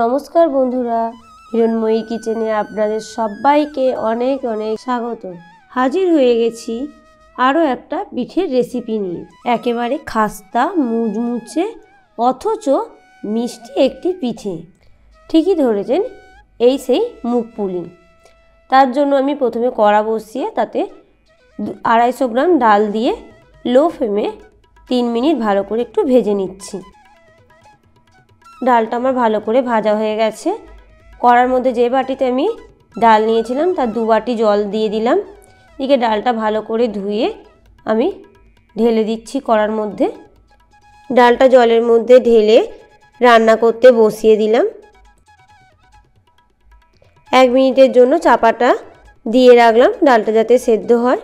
নমস্কার বন্ধুরা, হিরণময়ী কিচেনে আপনাদের সবাইকে অনেক অনেক স্বাগত। হাজির হয়ে গেছি আরও একটা পিঠের রেসিপি নিয়ে। একেবারে খাস্তা মুচমুচে অথচ মিষ্টি একটি পিঠে। ঠিকই ধরেছেন, এই সেই মুগ পুলি। তার জন্য আমি প্রথমে কড়া বসিয়ে তাতে 250 গ্রাম ডাল দিয়ে লো ফ্লেমে 3 মিনিট ভালো করে একটু ভেজে নিচ্ছি। ডালটা আমার ভালো করে ভাজা হয়ে গেছে। কড়ার মধ্যে যে বাটিতে আমি ডাল নিয়েছিলাম তার 2 বাটি জল দিয়ে দিলাম। এদিকে ডালটা ভালো করে ধুয়ে আমি ঢেলে দিচ্ছি কড়ার মধ্যে। ডালটা জলের মধ্যে ঢেলে রান্না করতে বসিয়ে দিলাম। 1 মিনিটের জন্য চাপাটা দিয়ে রাখলাম ডালটা যাতে সেদ্ধ হয়।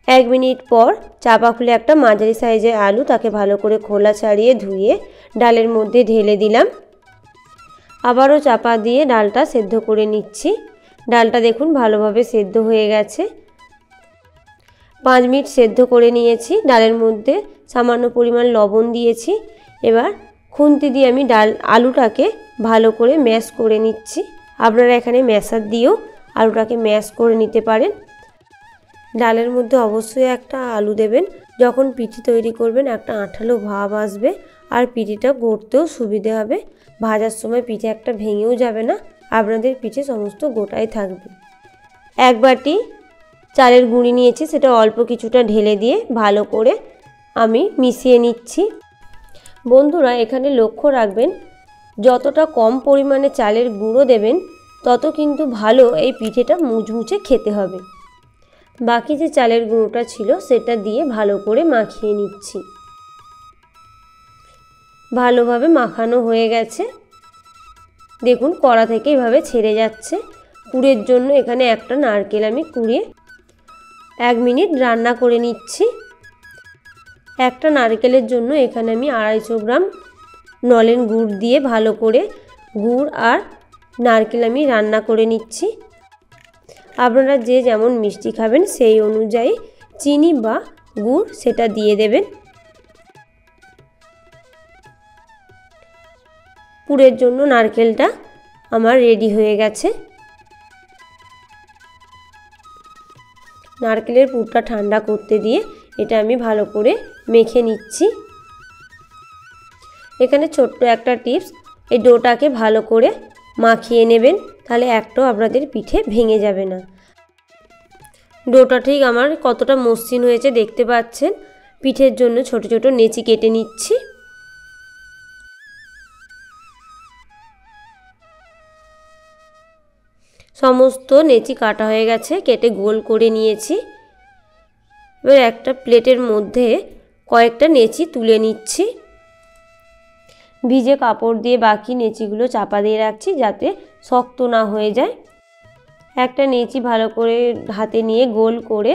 1 মিনিট পর চাপা খুলে একটা মাঝারি সাইজের আলু, তাকে ভালো করে খোলা ছাড়িয়ে ধুয়ে ডালের মধ্যে ঢেলে দিলাম। আবারও চাপা দিয়ে ডালটা সেদ্ধ করে নিচ্ছি। ডালটা দেখুন ভালোভাবে সেদ্ধ হয়ে গেছে। 5 মিনিট সেদ্ধ করে নিয়েছি। ডালের মধ্যে সামান্য পরিমাণ লবণ দিয়েছি। এবার খুন্তি দিয়ে আমি আলুটাকে ভালো করে ম্যাশ করে নিচ্ছি। আপনারা এখানে ম্যাশার দিয়েও আলুটাকে ম্যাশ করে নিতে পারেন। ডালের মধ্যে অবশ্যই একটা আলু দেবেন। যখন পিঠে তৈরি করবেন একটা আঠালো ভাব আসবে আর পিঠেটা গড়তেও সুবিধে হবে। ভাজার সময় পিঠে একটা ভেঙেও যাবে না, আপনাদের পিঠে সমস্ত গোটাই থাকবে। 1 বাটি চালের গুঁড়ি নিয়েছি, সেটা অল্প কিছুটা ঢেলে দিয়ে ভালো করে আমি মিশিয়ে নিচ্ছি। বন্ধুরা এখানে লক্ষ্য রাখবেন, যতটা কম পরিমাণে চালের গুঁড়ো দেবেন তত কিন্তু ভালো এই পিঠেটা মুচমুচে খেতে হবে। বাকি যে চালের গুঁড়োটা ছিল সেটা দিয়ে ভালো করে মাখিয়ে নিচ্ছি। ভালোভাবে মাখানো হয়ে গেছে। দেখুন কড়া থেকে এভাবে ছেড়ে যাচ্ছে। পুরের জন্য এখানে একটা নারকেল আমি কুড়িয়ে 1 মিনিট রান্না করে নিচ্ছি। একটা নারকেলের জন্য এখানে আমি 250 গ্রাম নলেন গুড় দিয়ে ভালো করে গুড় আর নারকেল আমি রান্না করে নিচ্ছি। আপনারা যে যেমন মিষ্টি খাবেন সেই অনুযায়ী চিনি বা গুড় সেটা দিয়ে দেবেন। পুরের জন্য নারকেলটা আমার রেডি হয়ে গেছে। নারকেলের পুরটা ঠান্ডা করতে দিয়ে এটা আমি ভালো করে মেখে নিচ্ছি। এখানে ছোট্ট একটা টিপস, এই ডোটাকে ভালো করে মাখিয়ে নেবেন, তাহলে একটাও আপনাদের পিঠে ভেঙে যাবে না। ডোটা ঠিক আমার কতটা মসৃণ হয়েছে দেখতে পাচ্ছেন। পিঠের জন্য ছোট ছোট নেচি কেটে নিচ্ছি। সমস্ত নেচি কাটা হয়ে গেছে, কেটে গোল করে নিয়েছি। এবার একটা প্লেটের মধ্যে কয়েকটা নেচি তুলে নিচ্ছি। ভিজে কাপড় দিয়ে বাকি নেচিগুলো চাপা দিয়ে রাখছি যাতে শক্ত না হয়ে যায়। একটা নেচি ভালো করে হাতে নিয়ে গোল করে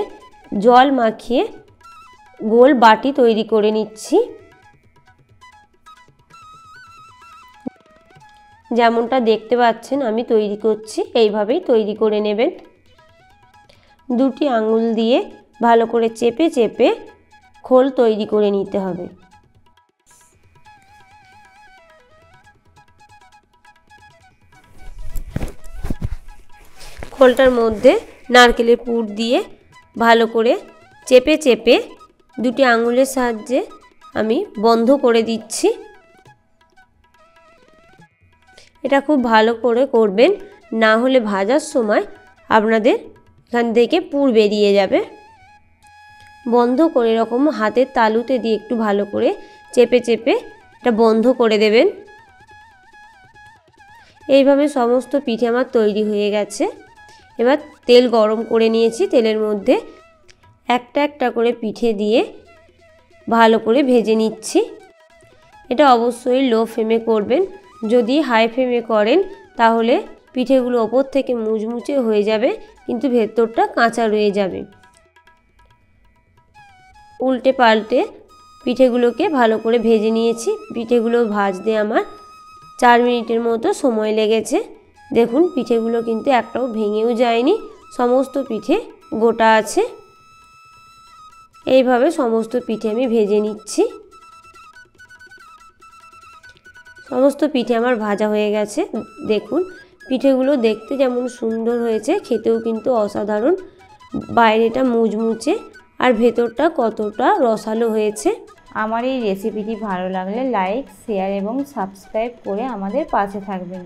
জল মাখিয়ে গোল বাটি তৈরি করে নিচ্ছি। যেমনটা দেখতে পাচ্ছেন আমি তৈরি করছি, এইভাবেই তৈরি করে নেবেন। 2টি আঙুল দিয়ে ভালো করে চেপে চেপে খোল তৈরি করে নিতে হবে। খোলটার মধ্যে নারকেলের পুর দিয়ে ভালো করে চেপে চেপে 2টি আঙুলের সাহায্যে আমি বন্ধ করে দিচ্ছি। এটা খুব ভালো করে করবেন, না হলে ভাজার সময় আপনাদের এখান থেকে পুর বেরিয়ে যাবে। বন্ধ করে এরকম হাতের তালুতে দিয়ে একটু ভালো করে চেপে চেপে এটা বন্ধ করে দেবেন। এইভাবে সমস্ত পিঠে আমার তৈরি হয়ে গেছে। এবার তেল গরম করে নিয়েছি, তেলের মধ্যে একটা একটা করে পিঠে দিয়ে ভালো করে ভেজে নিচ্ছি। এটা অবশ্যই লো ফ্লেমে করবেন, যদি হাই ফ্লেমে করেন তাহলে পিঠেগুলো ওপর থেকে মুচমুচে হয়ে যাবে কিন্তু ভেতরটা কাঁচা রয়ে যাবে। উল্টে পাল্টে পিঠেগুলোকে ভালো করে ভেজে নিয়েছি। পিঠেগুলো ভাজতে আমার 4 মিনিটের মতো সময় লেগেছে। দেখুন পিঠেগুলো কিন্তু একটাও ভেঙেও যায়নি, সমস্ত পিঠে গোটা আছে। এইভাবে সমস্ত পিঠে আমি ভেজে নিচ্ছি। সমস্ত পিঠে আমার ভাজা হয়ে গেছে। দেখুন পিঠেগুলো দেখতে যেমন সুন্দর হয়েছে, খেতেও কিন্তু অসাধারণ। বাইরেটা মুচমুচে আর ভেতরটা কতটা রসালো হয়েছে। আমার এই রেসিপিটি ভালো লাগলে লাইক, শেয়ার এবং সাবস্ক্রাইব করে আমাদের পাশে থাকবেন।